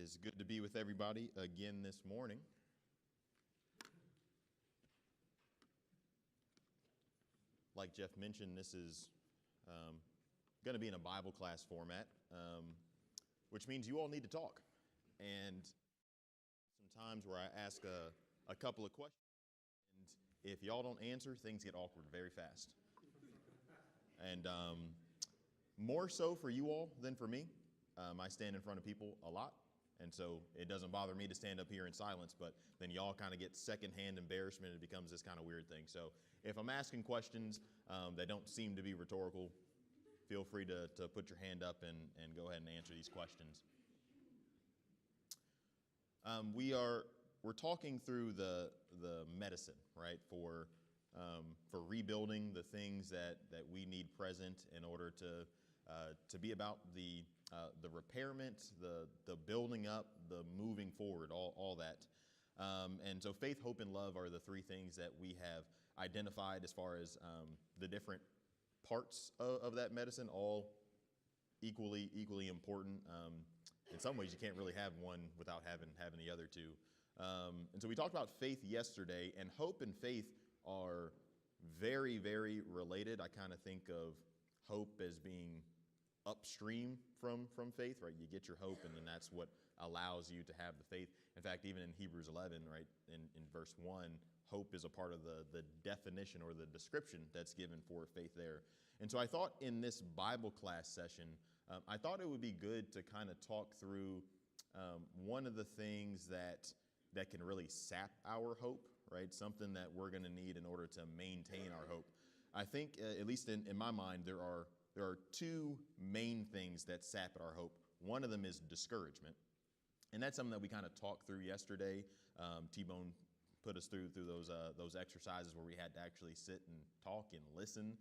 is good to be with everybody again this morning. Like Jeff mentioned, this is going to be in a Bible class format, which means you all need to talk. And some times where I ask a couple of questions, and if y'all don't answer, things get awkward very fast. And more so for you all than for me. I stand in front of people a lot, and so it doesn't bother me to stand up here in silence, but then y'all kind of get secondhand embarrassment. It becomes this kind of weird thing. So if I'm asking questions that don't seem to be rhetorical, feel free to put your hand up and go ahead and answer these questions. We're talking through the medicine, right, for rebuilding the things that we need present in order to be about the repairment, the building up, the moving forward, all that. And so faith, hope, and love are the three things that we have identified as far as the different parts of that medicine, all equally important. In some ways, you can't really have one without having the other two. And so we talked about faith yesterday, and hope and faith are very, very related. I kind of think of hope as being upstream from faith, right? You get your hope, and then that's what allows you to have the faith. In fact, even in Hebrews 11, right, in verse 1, hope is a part of the definition or the description that's given for faith there. And so I thought in this Bible class session, I thought it would be good to kind of talk through one of the things that can really sap our hope, right? Something that we're going to need in order to maintain our hope. I think, at least in my mind, there are two main things that sap at our hope. One of them is discouragement. And that's something that we kind of talked through yesterday. T-Bone put us through those exercises where we had to actually sit and talk and listen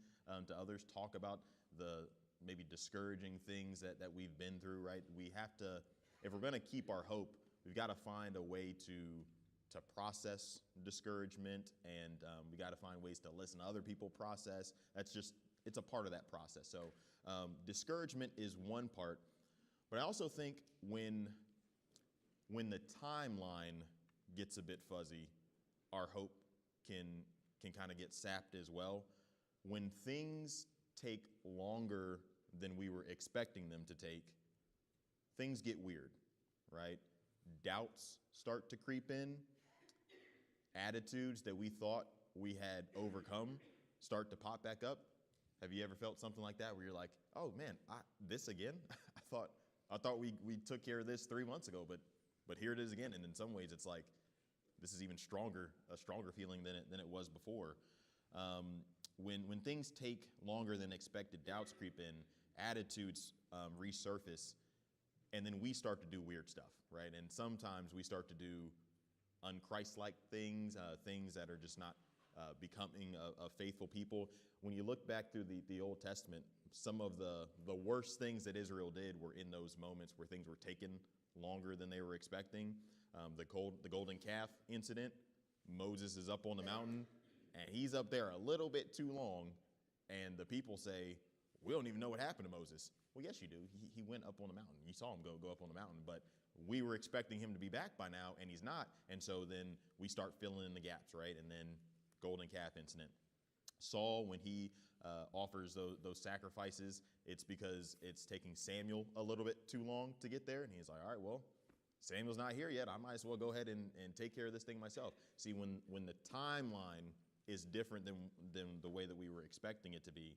to others talk about the maybe discouraging things that we've been through, right? We have to, if we're going to keep our hope, we've got to find a way to process discouragement, and we got to find ways to listen to other people process. It's a part of that process. So discouragement is one part, but I also think when the timeline gets a bit fuzzy, our hope can kind of get sapped as well. When things take longer than we were expecting them to take, things get weird, right? Doubts start to creep in. Attitudes that we thought we had overcome start to pop back up. Have you ever felt something like that where you're like, oh man, this again? I thought we took care of this 3 months ago, but here it is again. And in some ways it's like, this is even a stronger feeling than it was before. When things take longer than expected, doubts creep in, attitudes resurface, and then we start to do weird stuff, right? And sometimes we start to do unchristlike things, things that are just not becoming a faithful people. When you look back through the Old Testament, some of the worst things that Israel did were in those moments where things were taken longer than they were expecting. The golden calf incident, Moses is up on the mountain, and he's up there a little bit too long, and the people say, we don't even know what happened to Moses. Well, yes, you do. He went up on the mountain. You saw him go up on the mountain, but we were expecting him to be back by now, and he's not. And so then we start filling in the gaps, right? And then golden calf incident. Saul, when he offers those sacrifices, it's because it's taking Samuel a little bit too long to get there. And he's like, all right, well, Samuel's not here yet. I might as well go ahead and take care of this thing myself. See, when the timeline is different than the way that we were expecting it to be,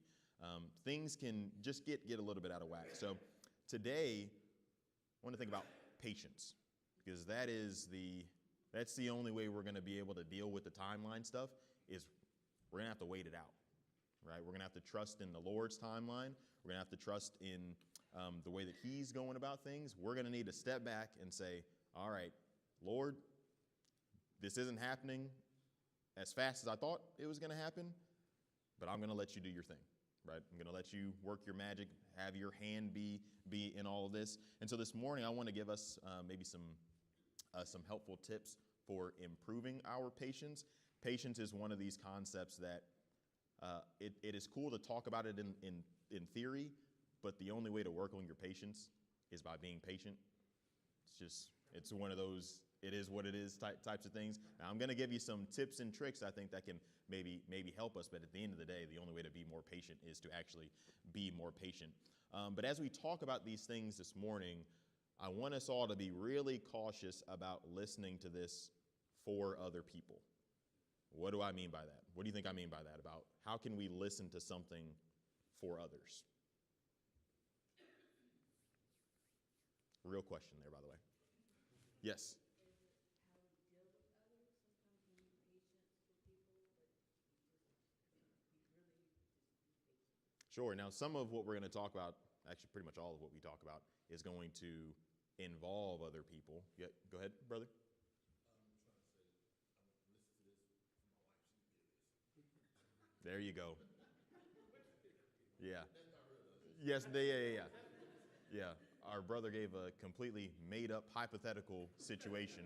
things can just get a little bit out of whack. So today, I want to think about patience, because that's the only way we're going to be able to deal with the timeline stuff. Is we're going to have to wait it out, right? We're going to have to trust in the Lord's timeline. We're going to have to trust in the way that He's going about things. We're going to need to step back and say, all right, Lord, this isn't happening as fast as I thought it was going to happen, but I'm going to let you do your thing, right? I'm going to let you work your magic, have your hand be in all of this. And so this morning, I want to give us maybe some helpful tips for improving our patience. Patience is one of these concepts that it is cool to talk about it in theory, but the only way to work on your patience is by being patient. It's just It's one of those, it is what it is types of things. Now, I'm going to give you some tips and tricks I think that can maybe help us, but at the end of the day, the only way to be more patient is to actually be more patient. But as we talk about these things this morning, I want us all to be really cautious about listening to this for other people. What do I mean by that? What do you think I mean by that? About how can we listen to something for others? Real question there, by the way. Yes. Sure. Now, some of what we're going to talk about, actually pretty much all of what we talk about, is going to involve other people. Yeah, go ahead, brother. There you go. Yeah. Yes, yeah. Yeah. Our brother gave a completely made up hypothetical situation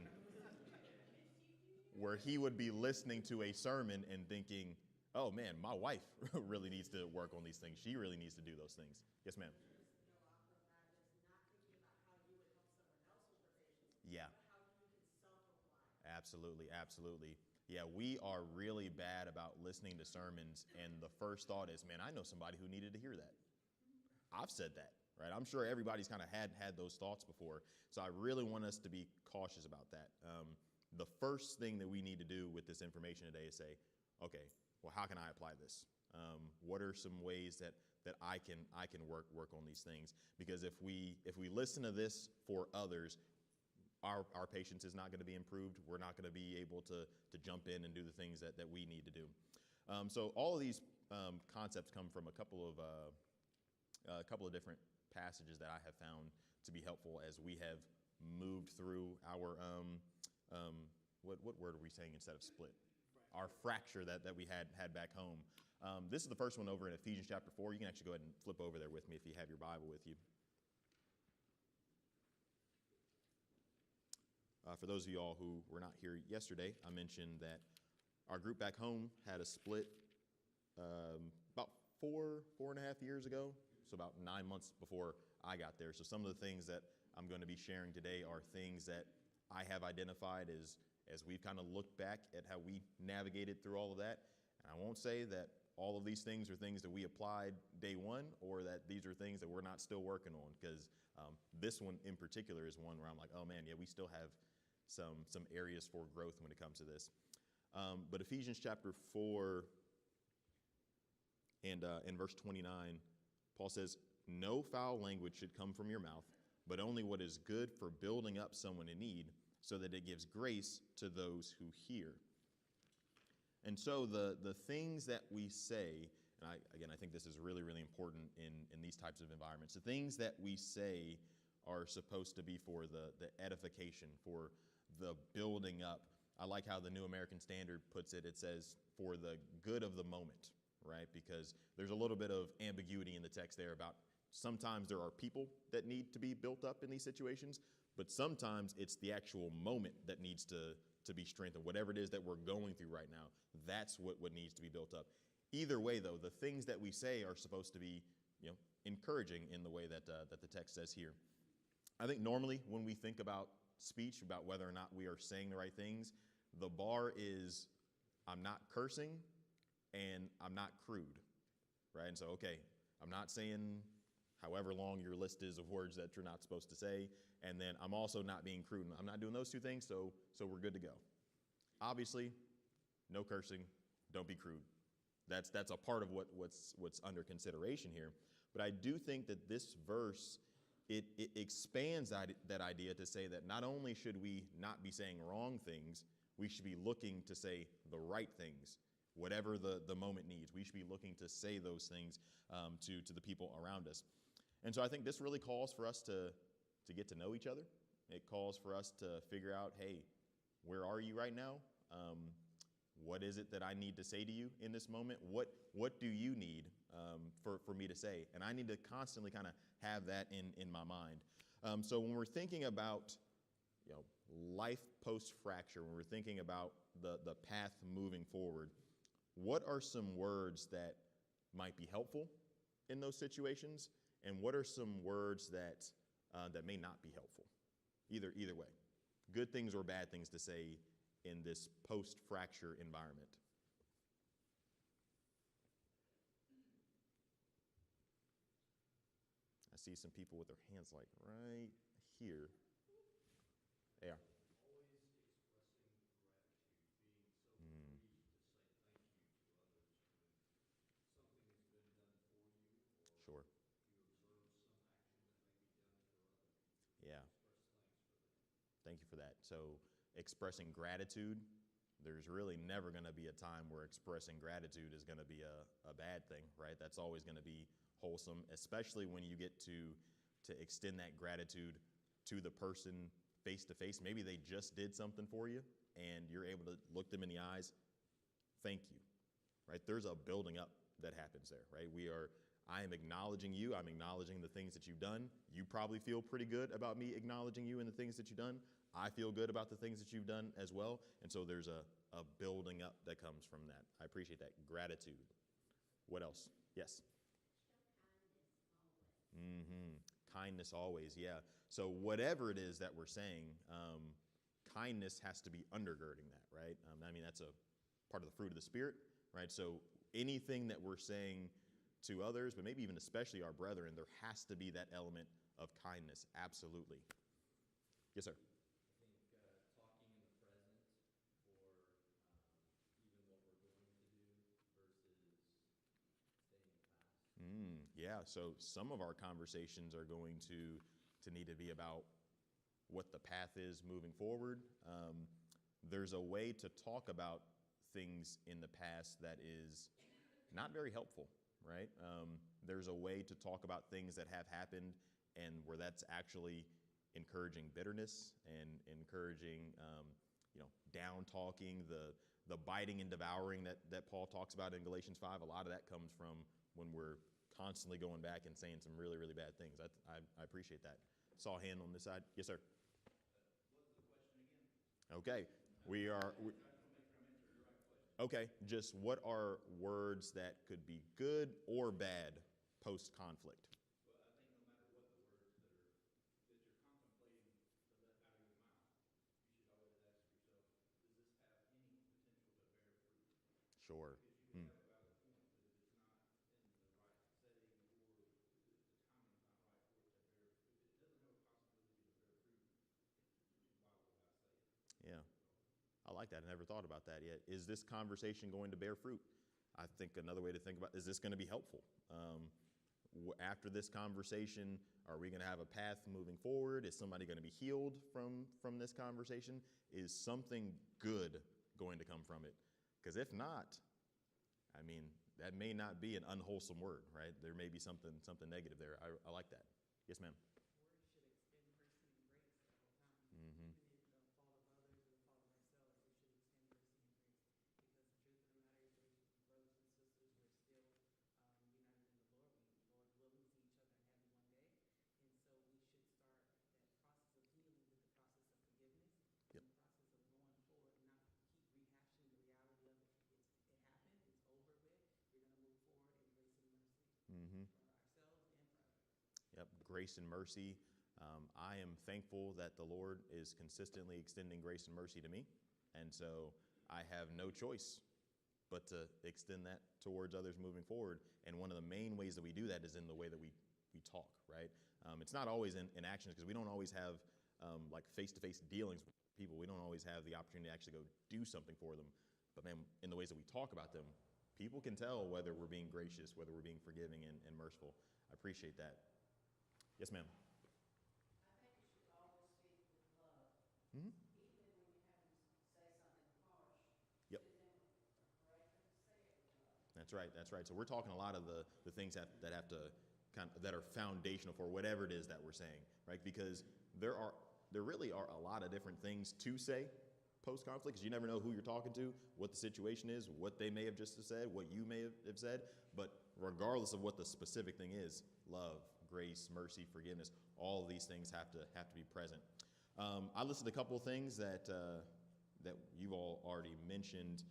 where he would be listening to a sermon and thinking, oh man, my wife really needs to work on these things. She really needs to do those things. Yes, ma'am. Yeah. Absolutely, absolutely. Yeah, we are really bad about listening to sermons, and the first thought is, man, I know somebody who needed to hear that. I've said that, right? I'm sure everybody's kind of had those thoughts before, so I really want us to be cautious about that. The first thing that we need to do with this information today is say, okay, well, how can I apply this? What are some ways that I can work on these things? Because if we listen to this for others, our patience is not going to be improved. We're not going to be able to jump in and do the things that we need to do. So all of these concepts come from a couple of different passages that I have found to be helpful as we have moved through our what word are we saying instead of split? Our fracture that we had back home. This is the first one over in Ephesians chapter 4. You can actually go ahead and flip over there with me if you have your Bible with you. For those of you all who were not here yesterday, I mentioned that our group back home had a split about four and a half years ago, so about 9 months before I got there. So some of the things that I'm going to be sharing today are things that I have identified as we've kind of looked back at how we navigated through all of that. And I won't say that all of these things are things that we applied day one or that these are things that we're not still working on, because this one in particular is one where I'm like, oh man, yeah, we still have some areas for growth when it comes to this. But Ephesians chapter 4 and in verse 29, Paul says, no foul language should come from your mouth, but only what is good for building up someone in need, so that it gives grace to those who hear. And so the things that we say, and I think this is really, really important in these types of environments, the things that we say are supposed to be for the edification, for the building up. I like how the New American Standard puts it. It says, for the good of the moment, right? Because there's a little bit of ambiguity in the text there about sometimes there are people that need to be built up in these situations, but sometimes it's the actual moment that needs to be strengthened. Whatever it is that we're going through right now, that's what needs to be built up. Either way, though, the things that we say are supposed to be, encouraging in the way that the text says here. I think normally when we think about speech, about whether or not we are saying the right things, the bar is I'm not cursing and I'm not crude, right? And so, okay, I'm not saying however long your list is of words that you're not supposed to say, and then I'm also not being crude. I'm not doing those two things, so we're good to go. Obviously, no cursing, don't be crude. That's a part of what's under consideration here. But I do think that this verse, it expands that idea to say that not only should we not be saying wrong things, we should be looking to say the right things, whatever the moment needs. We should be looking to say those things to the people around us. And so I think this really calls for us to get to know each other. It calls for us to figure out, hey, where are you right now? What is it that I need to say to you in this moment? What do you need for me to say? And I need to constantly kind of have that in my mind. So when we're thinking about life post-fracture, when we're thinking about the path moving forward, what are some words that might be helpful in those situations? And what are some words that may not be helpful? Either way. good things or bad things to say in this post-fracture environment? I see some people with their hands like right here. They are. Always expressing gratitude, being so Mm, free to say thank you to others when something has been done for you or sure. you observe some action that may be done for other people. Yeah. Express thanks for that. Thank you for that. So, expressing gratitude, there's really never going to be a time where expressing gratitude is going to be a bad thing, right? That's always going to be wholesome, especially when you get to extend that gratitude to the person face to face. Maybe they just did something for you and you're able to look them in the eyes, thank you, right? There's a building up that happens there, right? I am acknowledging you. I'm acknowledging the things that you've done. You probably feel pretty good about me acknowledging you and the things that you've done. I feel good about the things that you've done as well. And so there's a building up that comes from that. I appreciate that. Gratitude. What else? Yes. Mm-hmm. Kindness always, yeah. So whatever it is that we're saying, kindness has to be undergirding that, right? I mean, that's a part of the fruit of the Spirit, right? So anything that we're saying to others, but maybe even especially our brethren, there has to be that element of kindness. Absolutely. Yes, sir. I think talking in the present for even what we're going to do versus staying in the past. Yeah, so some of our conversations are going to need to be about what the path is moving forward. There's a way to talk about things in the past that is not very helpful, right? There's a way to talk about things that have happened and where that's actually encouraging bitterness and encouraging, down talking, the biting and devouring that Paul talks about in Galatians 5. A lot of that comes from when we're constantly going back and saying some really, really bad things. I appreciate that. Saw a hand on this side. Yes, sir. What was the question again? Okay. We are. I just want to make sure I'm answering the right question. Okay. Just what are words that could be good or bad post-conflict? Well, I think no matter what the words that you're contemplating to let out of your mouth, you should always ask yourself, does this have any potential to bear fruit? Sure. Because you can have a valid point, but if it's not in the right setting or the timing's not right for it to bear, if it doesn't have a possibility to bear fruit, why would I say it? Yeah. I like that. I never thought about that yet. Is this conversation going to bear fruit? I think another way to think about, is this going to be helpful? After this conversation, are we going to have a path moving forward? Is somebody going to be healed from this conversation? Is something good going to come from it? Because if not, I mean, that may not be an unwholesome word, right? There may be something negative there. I like that. Yes, ma'am. Words should extend mercy and grace at all times. Mm-hmm. Even in the fault of others or the fault of ourselves, we should extend mercy and grace. Because the truth of the matter is, brothers and sisters, we're still united in the Lord. Lord willing, see each other in heaven one day. And so we should start that process of healing with the process of forgiveness. Yep. And the process of going forward, not keep rehashing the reality of it. It happened, it's over with. We're going to move forward in grace and mercy Mm-hmm. for ourselves and for others. Yep, grace and mercy. I am thankful that the Lord is consistently extending grace and mercy to me. And so I have no choice but to extend that towards others moving forward. And one of the main ways that we do that is in the way that we talk, right? It's not always in actions because we don't always have like face-to-face dealings with people. We don't always have the opportunity to actually go do something for them. But man, in the ways that we talk about them, people can tell whether we're being gracious, whether we're being forgiving and merciful. I appreciate that. Yes, ma'am. I think you should always speak with love. Mm-hmm. Even when you have to say something harsh, Yep. to them, correct them, say it with love. That's right. That's right. So we're talking a lot of the things that have to that are foundational for whatever it is that we're saying, right? Because there really are a lot of different things to say post-conflict, because you never know who you're talking to, what the situation is, what they may have just said, what you may have said. But regardless of what the specific thing is, love, grace, mercy, forgiveness, all of these things have to be present. I listed a couple of things that you've all already mentioned.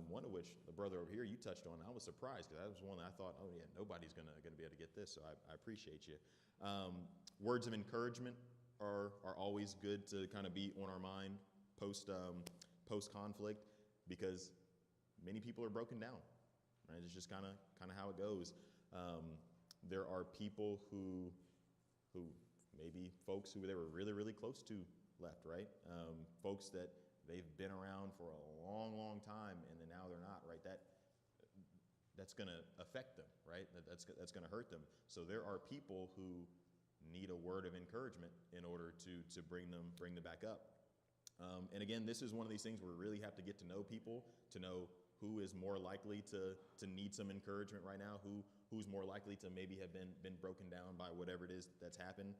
One of which the brother over here you touched on. I was surprised because that was one that I thought, oh yeah, nobody's gonna be able to get this. So I appreciate you. Words of encouragement are always good to kind of be on our mind post conflict, because many people are broken down, right? It's just kind of how it goes. There are people who maybe folks who they were really, really close to left, right? Folks that they've been around for a long, long time, and then now they're not, right? That's going to affect them, right? That's going to hurt them. So there are people who need a word of encouragement in order to bring them back up. And again, this is one of these things where we really have to get to know people, to know who is more likely to need some encouragement right now, who's more likely to maybe have been broken down by whatever it is that's happened.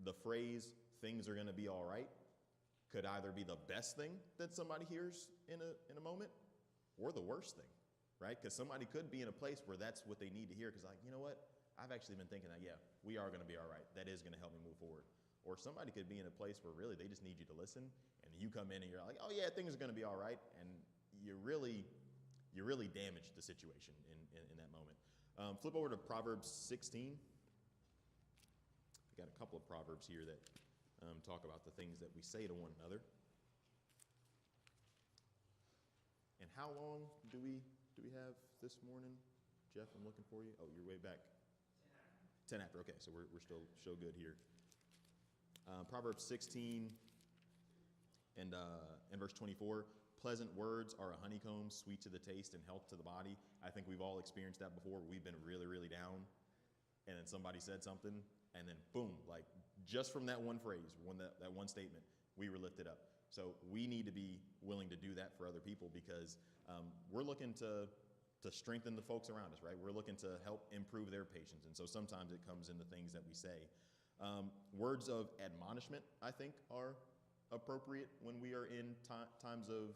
The phrase "things are going to be all right" could either be the best thing that somebody hears in a moment, or the worst thing, right? Because somebody could be in a place where that's what they need to hear. Because like, you know what? I've actually been thinking that, yeah, we are going to be all right. That is going to help me move forward. Or somebody could be in a place where really they just need you to listen, and you come in and you're like, oh yeah, things are going to be all right, and you really damage the situation in that moment. Flip over to Proverbs 16. I got a couple of proverbs here that talk about the things that we say to one another. And how long do we have this morning? Jeff, I'm looking for you. Oh, you're way back. 10 after. Okay, so we're still good here. Proverbs 16 and verse 24. Pleasant words are a honeycomb, sweet to the taste and health to the body. I think we've all experienced that before. We've been really, really down, and then somebody said something, and then boom, like just from that one phrase, that one statement, we were lifted up. So we need to be willing to do that for other people, because we're looking to strengthen the folks around us, right? We're looking to help improve their patience, and so sometimes it comes in the things that we say. Words of admonishment, I think, are appropriate when we are in times of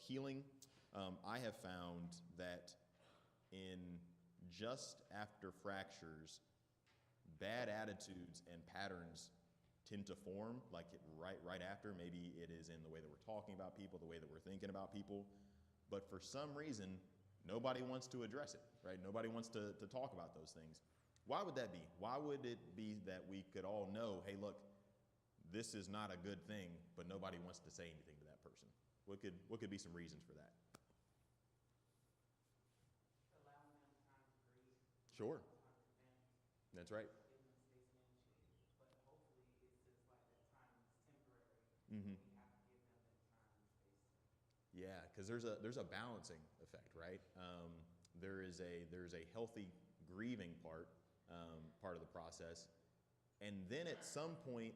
healing. I have found that in just after fractures, bad attitudes and patterns tend to form, like right after. Maybe it is in the way that we're talking about people, the way that we're thinking about people. But for some reason, nobody wants to address it, right? Nobody wants to talk about those things. Why would that be? Why would it be that we could all know, hey, look, this is not a good thing, but nobody wants to say anything to that person? What could be some reasons for that? Allowing them time to grieve. Sure. Time with family. That's right. Giving them space financially. But hopefully it's just like that time is temporary. Mm-hmm. We have to give them that time and space. Yeah, because there's a balancing effect, right? There's a healthy grieving part of the process, and then at some point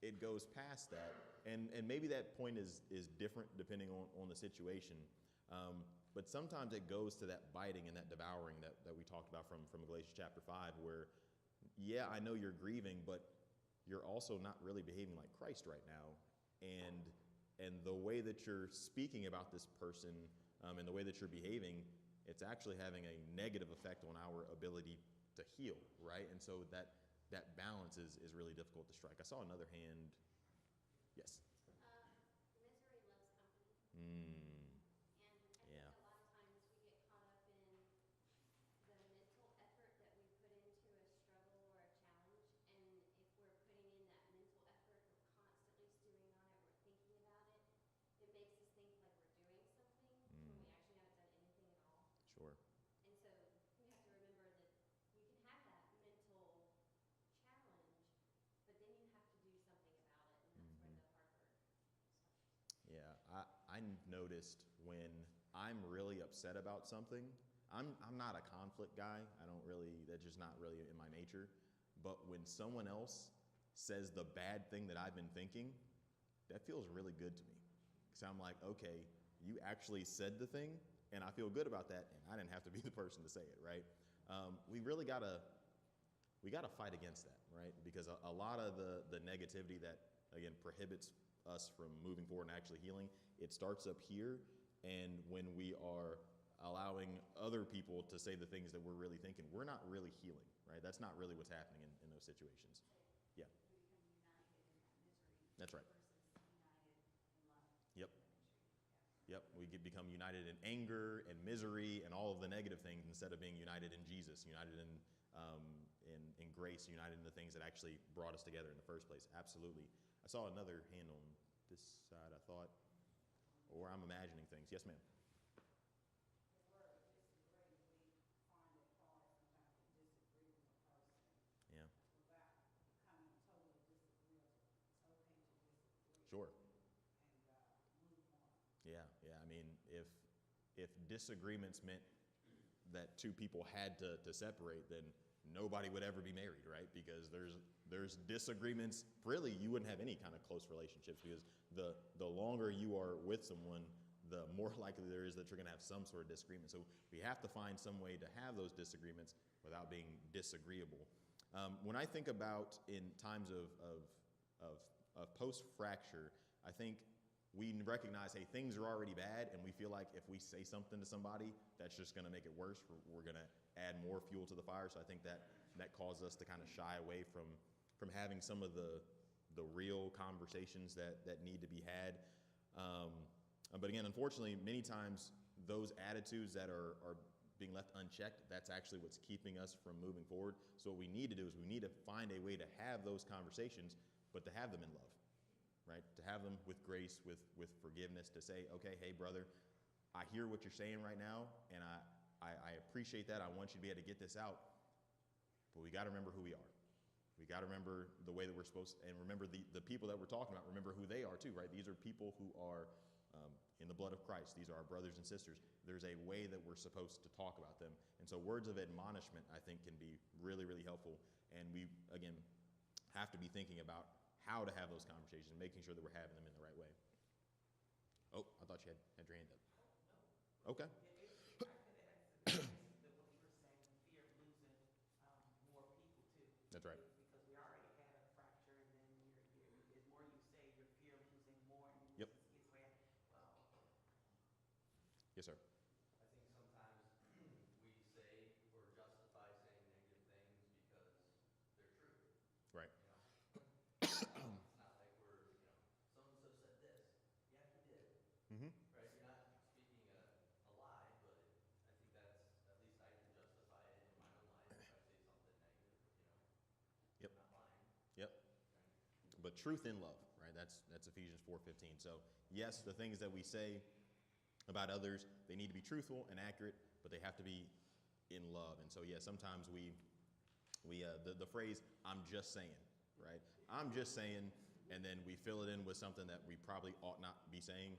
it goes past that, and maybe that point is different depending on the situation. But sometimes it goes to that biting and that devouring that we talked about from Galatians chapter 5, where, yeah, I know you're grieving, but you're also not really behaving like Christ right now. And the way that you're speaking about this person and the way that you're behaving, it's actually having a negative effect on our ability to heal, right? And so that balance is really difficult to strike. I saw another hand. Yes. Misery loves company. Mm, And I yeah. think a lot of times we get caught up in the mental effort that we put into a struggle or a challenge. And if we're putting in that mental effort, we're constantly stewing on it, we're thinking about it, it makes us think like we're doing something when we actually haven't done anything at all. Sure. And so we have to remember that you can have that mental challenge, but then you have to do something about it, and that's where the hard work starts. Yeah, I noticed when I'm really upset about something, I'm not a conflict guy. That's just not really in my nature. But when someone else says the bad thing that I've been thinking, that feels really good to me. Because I'm like, okay, you actually said the thing, and I feel good about that, and I didn't have to be the person to say it, right? We really gotta fight against that, right? Because a lot of the negativity that, again, prohibits us from moving forward and actually healing, it starts up here, and when we are allowing other people to say the things that we're really thinking, we're not really healing, right? That's not really what's happening in those situations. Yeah. We become united in that misery. That's right. Versus united in love. Yep. Yeah. Yep, we become united in anger and misery and all of the negative things instead of being united in Jesus, united in in grace, united in the things that actually brought us together in the first place. Absolutely. I saw another hand on this side, I thought, or I'm imagining things. Yes, ma'am. Yeah. Sure. Yeah, yeah. I mean, if disagreements meant that two people had to separate, then nobody would ever be married, right? Because there's disagreements. Really, you wouldn't have any kind of close relationships, because the longer you are with someone, the more likely there is that you're going to have some sort of disagreement. So we have to find some way to have those disagreements without being disagreeable. When I think about in times of post-fracture, I think we recognize, hey, things are already bad, and we feel like if we say something to somebody, that's just going to make it worse. We're going to add more fuel to the fire. So I think that causes us to kind of shy away from having some of the real conversations that need to be had. But again, unfortunately, many times those attitudes that are being left unchecked, that's actually what's keeping us from moving forward. So what we need to do is we need to find a way to have those conversations, but to have them in love, right? To have them with grace, with forgiveness, to say, okay, hey, brother, I hear what you're saying right now, and I appreciate that. I want you to be able to get this out, but we got to remember who we are. We got to remember the way that we're supposed to, and remember the people that we're talking about, remember who they are too, right? These are people who are in the blood of Christ. These are our brothers and sisters. There's a way that we're supposed to talk about them. And so words of admonishment, I think, can be really, really helpful. And we, again, have to be thinking about how to have those conversations, making sure that we're having them in the right way. Oh, I thought you had your hand up. Okay. That's right. Because we already had a fracture, and then the more you say, your fear of losing more, and Yep. it's way, well. Yes, sir. I think sometimes we say or justify saying negative things because they're true. Right. It's not like we're, so-and-so said this. Yeah, he did. Mm-hmm. Right? You're not speaking a lie, but I think that's, at least I can justify it in my own life if I say something negative, Yep. I'm not lying. Yep. Right? But truth in love, right? That's Ephesians 4:15. So yes, the things that we say about others, they need to be truthful and accurate, but they have to be in love. And so yeah, sometimes the phrase "I'm just saying," right? I'm just saying, and then we fill it in with something that we probably ought not be saying,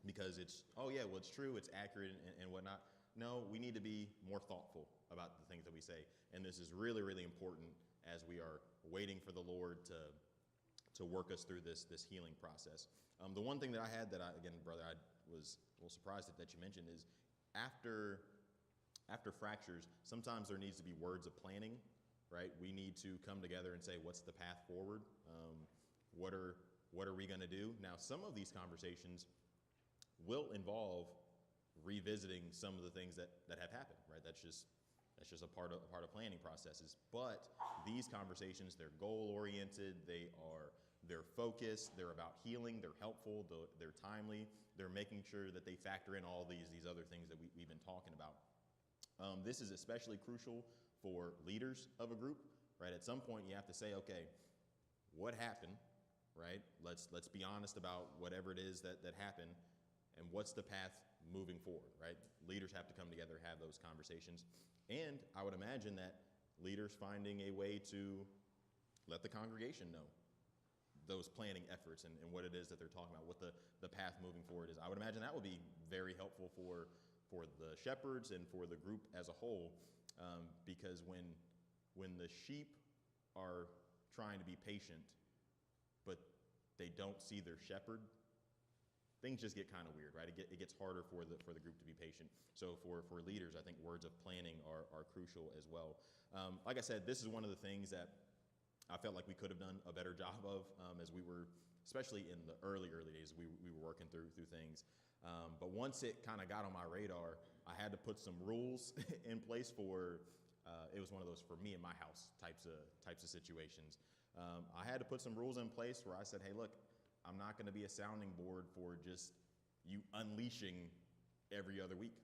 because it's, oh yeah, well, it's true, it's accurate and whatnot. No, we need to be more thoughtful about the things that we say. And this is really, really important as we are waiting for the Lord to work us through this healing process. The one thing that I had that again, brother, I was a little surprised that you mentioned is after fractures, sometimes there needs to be words of planning, right? We need to come together and say, what's the path forward? What are we going to do? Now, some of these conversations will involve revisiting some of the things that have happened, right? That's just a part of planning processes. But these conversations, they're goal-oriented, they're focused, they're about healing, they're helpful, they're timely, they're making sure that they factor in all these other things that we've been talking about. This is especially crucial for leaders of a group, right? At some point, you have to say, okay, what happened, right? Let's be honest about whatever it is that happened, and what's the path moving forward, right? Leaders have to come together, have those conversations. And I would imagine that leaders finding a way to let the congregation know those planning efforts and what it is that they're talking about, what the path moving forward is. I would imagine that would be very helpful for the shepherds and for the group as a whole, because when the sheep are trying to be patient, but they don't see their shepherd, things just get kind of weird, right? It gets harder for the group to be patient. So for leaders, I think words of planning are crucial as well. Like I said, this is one of the things that I felt like we could have done a better job of as we were, especially in the early days, we were working through things. But once it kind of got on my radar, I had to put some rules in place for, it was one of those for me and my house types of situations. I had to put some rules in place where I said, hey, look, I'm not going to be a sounding board for just you unleashing every other week.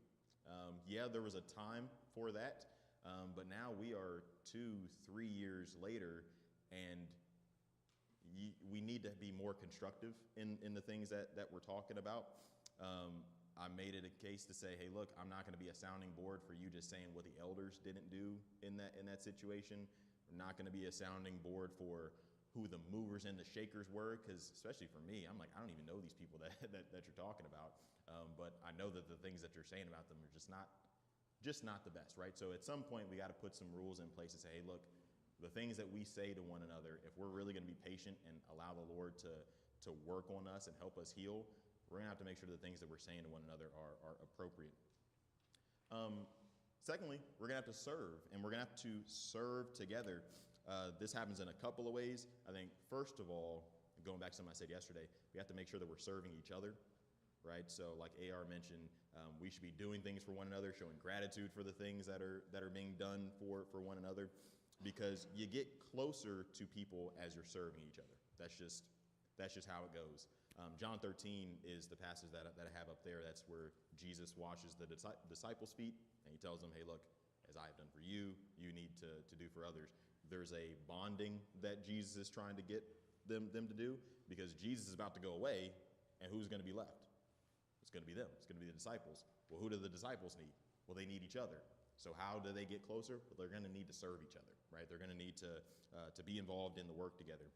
Yeah, there was a time for that, But now we are 2-3 years later, and we need to be more constructive in the things that we're talking about. I made it a case to say, hey, look, I'm not going to be a sounding board for you just saying what the elders didn't do in that situation. I'm not going to be a sounding board for who the movers and the shakers were, because especially for me, I'm like, I don't even know these people that you're talking about. But I know that the things that you're saying about them are just not the best, right? So at some point, we got to put some rules in place and say, hey, look, the things that we say to one another, if we're really going to be patient and allow the Lord to work on us and help us heal, we're going to have to make sure the things that we're saying to one another are appropriate. Secondly, we're going to have to serve, and we're going to have to serve together. This happens in a couple of ways. I think, first of all, going back to something I said yesterday, we have to make sure that we're serving each other, right? So like AR mentioned, we should be doing things for one another, showing gratitude for the things that are being done for one another, because you get closer to people as you're serving each other. That's just how it goes. John 13 is the passage that I have up there. That's where Jesus washes the disciples' feet, and he tells them, hey, look, as I have done for you, you need to do for others. There's a bonding that Jesus is trying to get them to do, because Jesus is about to go away, and who's going to be left? It's going to be them. It's going to be the disciples. Well, who do the disciples need? Well, they need each other. So how do they get closer? Well, they're going to need to serve each other, right? They're going to need to be involved in the work together.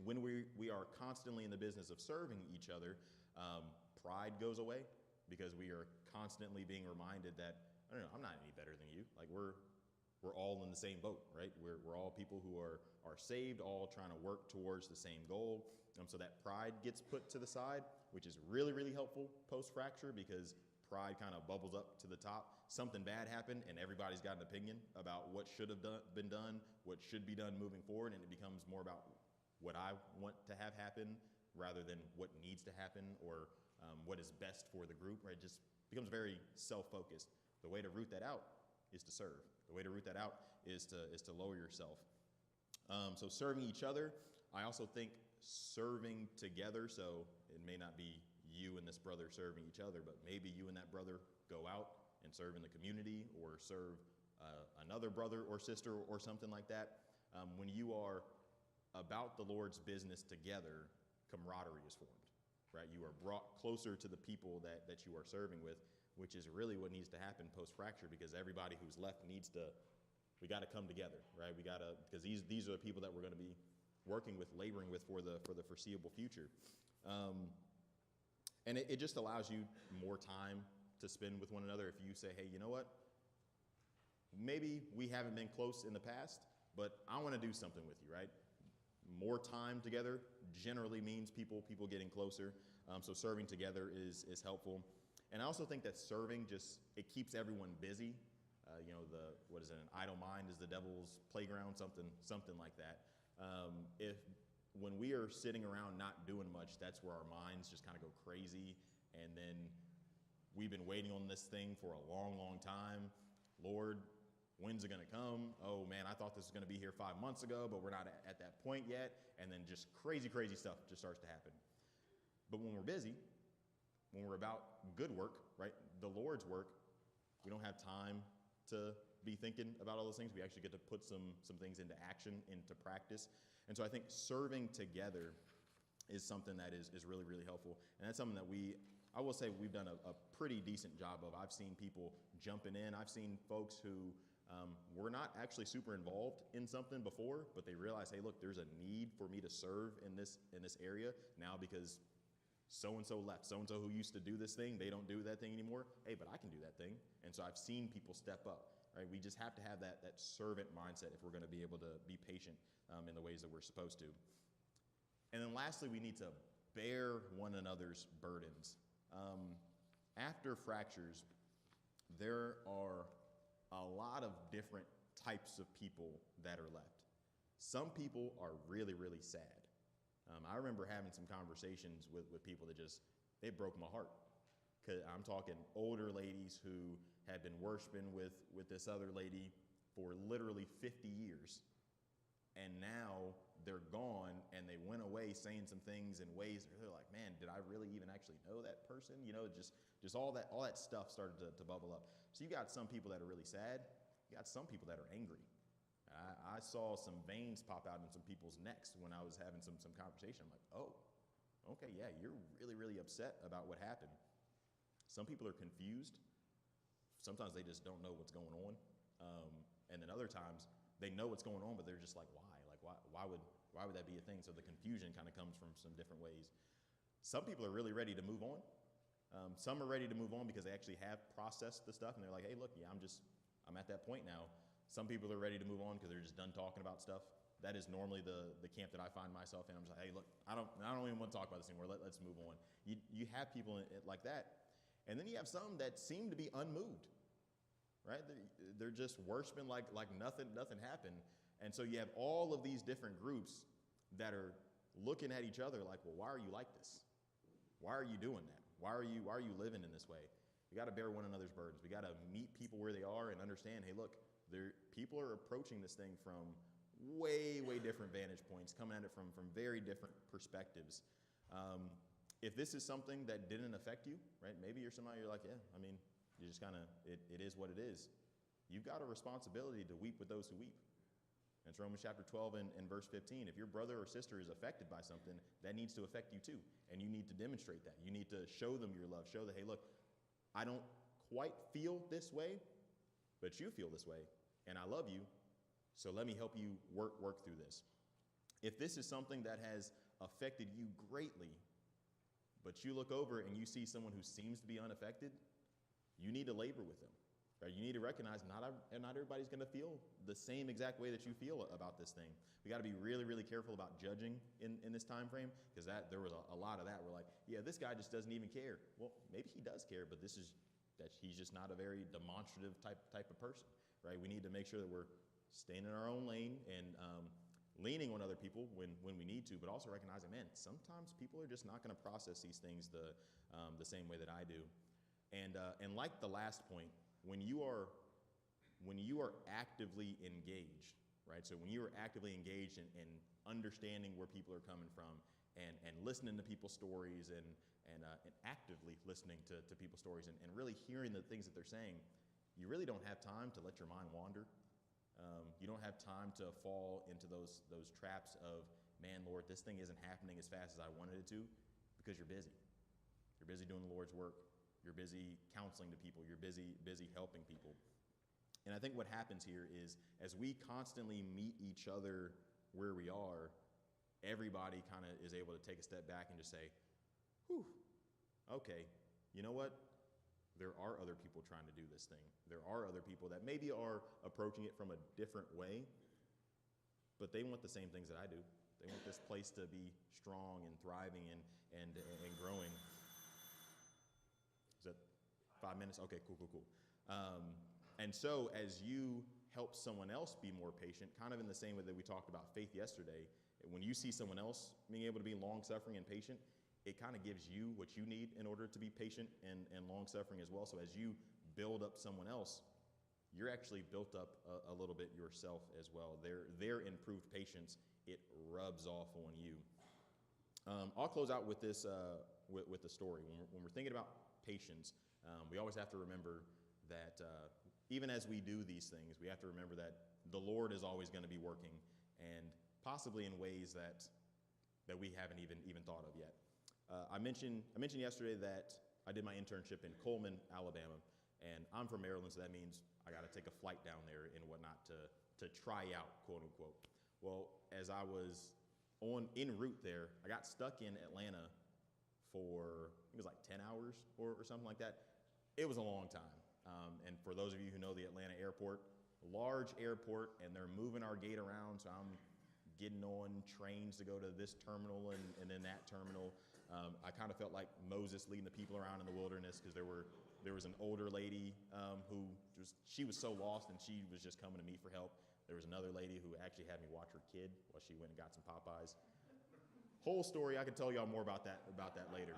When we are constantly in the business of serving each other, pride goes away, because we are constantly being reminded that, I don't know, I'm not any better than you. Like we're all in the same boat, right? We're all people who are saved, all trying to work towards the same goal. So that pride gets put to the side, which is really, really helpful post-fracture, because pride kind of bubbles up to the top. Something bad happened, and everybody's got an opinion about what should have been done, what should be done moving forward, and it becomes more about what I want to have happen rather than what needs to happen or what is best for the group, right? It just becomes very self-focused. The way to root that out is to serve. The way to root that out is to lower yourself. So serving each other, I also think serving together, so it may not be you and this brother serving each other, but maybe you and that brother go out and serve in the community or serve another brother or sister or something like that. When you are about the Lord's business together, camaraderie is formed, right? You are brought closer to the people that you are serving with, which is really what needs to happen post-fracture, because everybody who's left we got to come together, right? Because these are the people that we're going to be working with, laboring with for the foreseeable future. And it just allows you more time to spend with one another. If you say, hey, you know what? Maybe we haven't been close in the past, but I want to do something with you, right? More time together generally means people getting closer. So serving together is helpful. And I also think that serving it keeps everyone busy. What is it? An idle mind is the devil's playground, something like that. When we are sitting around not doing much, that's where our minds just kind of go crazy. And then we've been waiting on this thing for a long, long time. Lord, when's it going to come? Oh man, I thought this was going to be here 5 months ago, but we're not at that point yet. And then just crazy, crazy stuff just starts to happen. But when we're busy, when we're about good work, right, the Lord's work, we don't have time to be thinking about all those things. We actually get to put some things into action, into practice. And so I think serving together is something that is really, really helpful. And that's something that I will say we've done a pretty decent job of. I've seen people jumping in. I've seen folks who were not actually super involved in something before, but they realize, hey, look, there's a need for me to serve in this area now because so-and-so left. So-and-so who used to do this thing, they don't do that thing anymore. Hey, but I can do that thing. And so I've seen people step up, right? We just have to have that servant mindset if we're going to be able to be patient in the ways that we're supposed to. And then lastly, we need to bear one another's burdens. After fractures, there are a lot of different types of people that are left. Some people are really, really sad. I remember having some conversations with people that it broke my heart. Cause I'm talking older ladies who had been worshiping with this other lady for literally 50 years. And now they're gone and they went away saying some things in ways that they're like, man, did I really even actually know that person? Just all that stuff started to bubble up. So you got some people that are really sad. You You got some people that are angry. I saw some veins pop out in some people's necks when I was having some conversation. I'm like, oh, okay, yeah, you're really, really upset about what happened. Some people are confused. Sometimes they just don't know what's going on. And then other times they know what's going on, but they're just like, why? Like, why would that be a thing? So the confusion kind of comes from some different ways. Some people are really ready to move on. Some are ready to move on because they actually have processed the stuff and they're like, hey, look, yeah, I'm at that point now. Some people are ready to move on because they're just done talking about stuff. That is normally the camp that I find myself in. I'm just like, hey, look, I don't even want to talk about this anymore. Let's move on. You have people like that. And then you have some that seem to be unmoved, right? They're just worshiping like nothing happened. And so you have all of these different groups that are looking at each other like, well, why are you like this? Why are you doing that? Why are you living in this way? We got to bear one another's burdens. We got to meet people where they are and understand, hey, look, people are approaching this thing from way, way different vantage points, coming at it from very different perspectives. If this is something that didn't affect you, right? Maybe you're like, yeah, I mean, you just kind of, it is what it is. You've got a responsibility to weep with those who weep. It's Romans chapter 12 and verse 15. If your brother or sister is affected by something, that needs to affect you too. And you need to demonstrate that. You need to show them your love. Show that, hey, look, I don't quite feel this way, but you feel this way. And I love you. So let me help you work through this. If this is something that has affected you greatly, but you look over and you see someone who seems to be unaffected, you need to labor with them. Right? You need to recognize not everybody's going to feel the same exact way that you feel about this thing. We got to be really, really careful about judging in this time frame, because there was a lot of that. We're like, yeah, this guy just doesn't even care. Well, maybe he does care, but he's just not a very demonstrative type of person, right? We need to make sure that we're staying in our own lane and leaning on other people when we need to, but also recognizing, man, sometimes people are just not going to process these things the same way that I do. And like the last point, when you are actively engaged, right? So when you are actively engaged in understanding where people are coming from and listening to people's stories and actively listening to people's stories and really hearing the things that they're saying, you really don't have time to let your mind wander. You don't have time to fall into those traps of, man, Lord, this thing isn't happening as fast as I wanted it to, because you're busy. You're busy doing the Lord's work. You're busy counseling to people. You're busy helping people. And I think what happens here is, as we constantly meet each other where we are, everybody kind of is able to take a step back and just say, whew, okay, you know what? There are other people trying to do this thing. There are other people that maybe are approaching it from a different way, but they want the same things that I do. They want this place to be strong and thriving and growing. Is that 5 minutes? Okay, cool. And so as you help someone else be more patient, kind of in the same way that we talked about faith yesterday, when you see someone else being able to be long-suffering and patient, it kind of gives you what you need in order to be patient and long-suffering as well. So as you build up someone else, you're actually built up a little bit yourself as well. Their improved patience, it rubs off on you. I'll close out with this, with the story. When we're thinking about patience, we always have to remember that even as we do these things, we have to remember that the Lord is always going to be working, and possibly in ways that we haven't even thought of yet. I mentioned yesterday that I did my internship in Coleman, Alabama, and I'm from Maryland, so that means I got to take a flight down there and whatnot to try out, quote unquote. Well, as I was en route there, I got stuck in Atlanta for, I think it was like 10 hours or something like that. It was a long time. And for those of you who know the Atlanta airport, large airport, and they're moving our gate around, so I'm getting on trains to go to this terminal and then that terminal. I kind of felt like Moses leading the people around in the wilderness, because there was an older lady she was so lost, and she was just coming to me for help. There was another lady who actually had me watch her kid while she went and got some Popeyes. Whole story, I could tell y'all more about that later.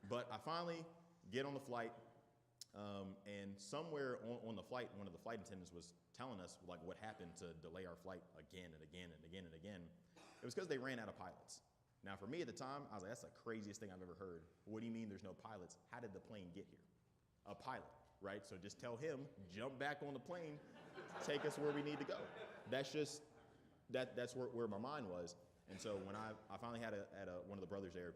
But I finally get on the flight, and somewhere on the flight, one of the flight attendants was telling us like what happened to delay our flight again and again and again and again. It was because they ran out of pilots. Now, for me at the time, I was like, that's the craziest thing I've ever heard. What do you mean there's no pilots? How did the plane get here? A pilot. right? So just tell him, jump back on the plane, take us where we need to go. That's just, that's where my mind was. And so when I finally had one of the brothers there,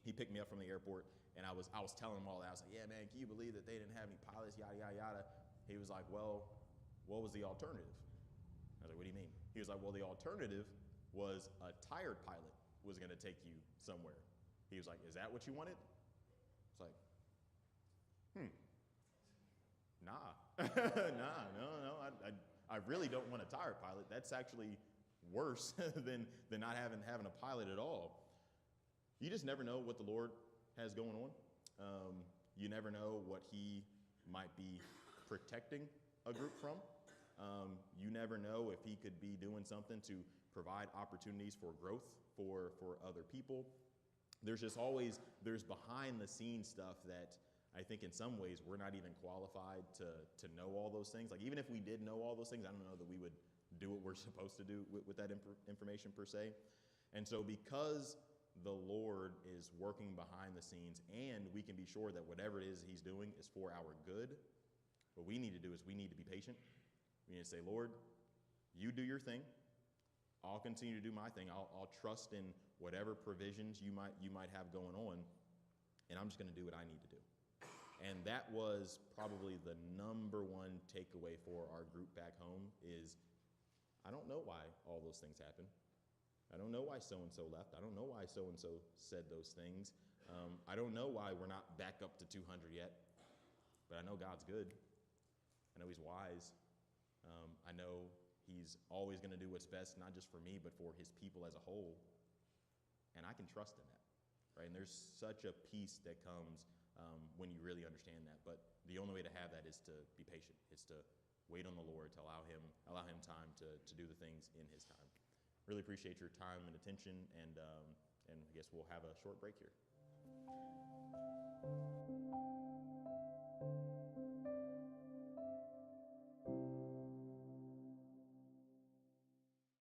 he picked me up from the airport, and I was telling him all that. I was like, yeah, man, can you believe that they didn't have any pilots, yada, yada, yada. He was like, well, what was the alternative? I was like, what do you mean? He was like, well, the alternative was a tired pilot was going to take you somewhere. He was like, is that what you wanted? It's like, nah. Nah, no. I really don't want a tired pilot. That's actually worse than not having a pilot at all. You just never know what the Lord has going on. You never know what he might be protecting a group from. You never know if he could be doing something to provide opportunities for growth for other people. There's behind the scenes stuff that I think in some ways we're not even qualified to know all those things. Like even if we did know all those things, I don't know that we would do what we're supposed to do with that information per se. And so because the Lord is working behind the scenes and we can be sure that whatever it is he's doing is for our good, what we need to do is we need to be patient. We need to say, Lord, you do your thing. I'll continue to do my thing. I'll trust in whatever provisions you might have going on, and I'm just going to do what I need to do. And that was probably the number one takeaway for our group back home is I don't know why all those things happen. I don't know why so-and-so left. I don't know why so-and-so said those things. I don't know why we're not back up to 200 yet, but I know God's good. I know he's wise. I know he's always going to do what's best, not just for me, but for his people as a whole. And I can trust in that, right? And there's such a peace that comes when you really understand that. But the only way to have that is to be patient. It's to wait on the Lord, to allow him time to do the things in his time. Really appreciate your time and attention, and I guess we'll have a short break here.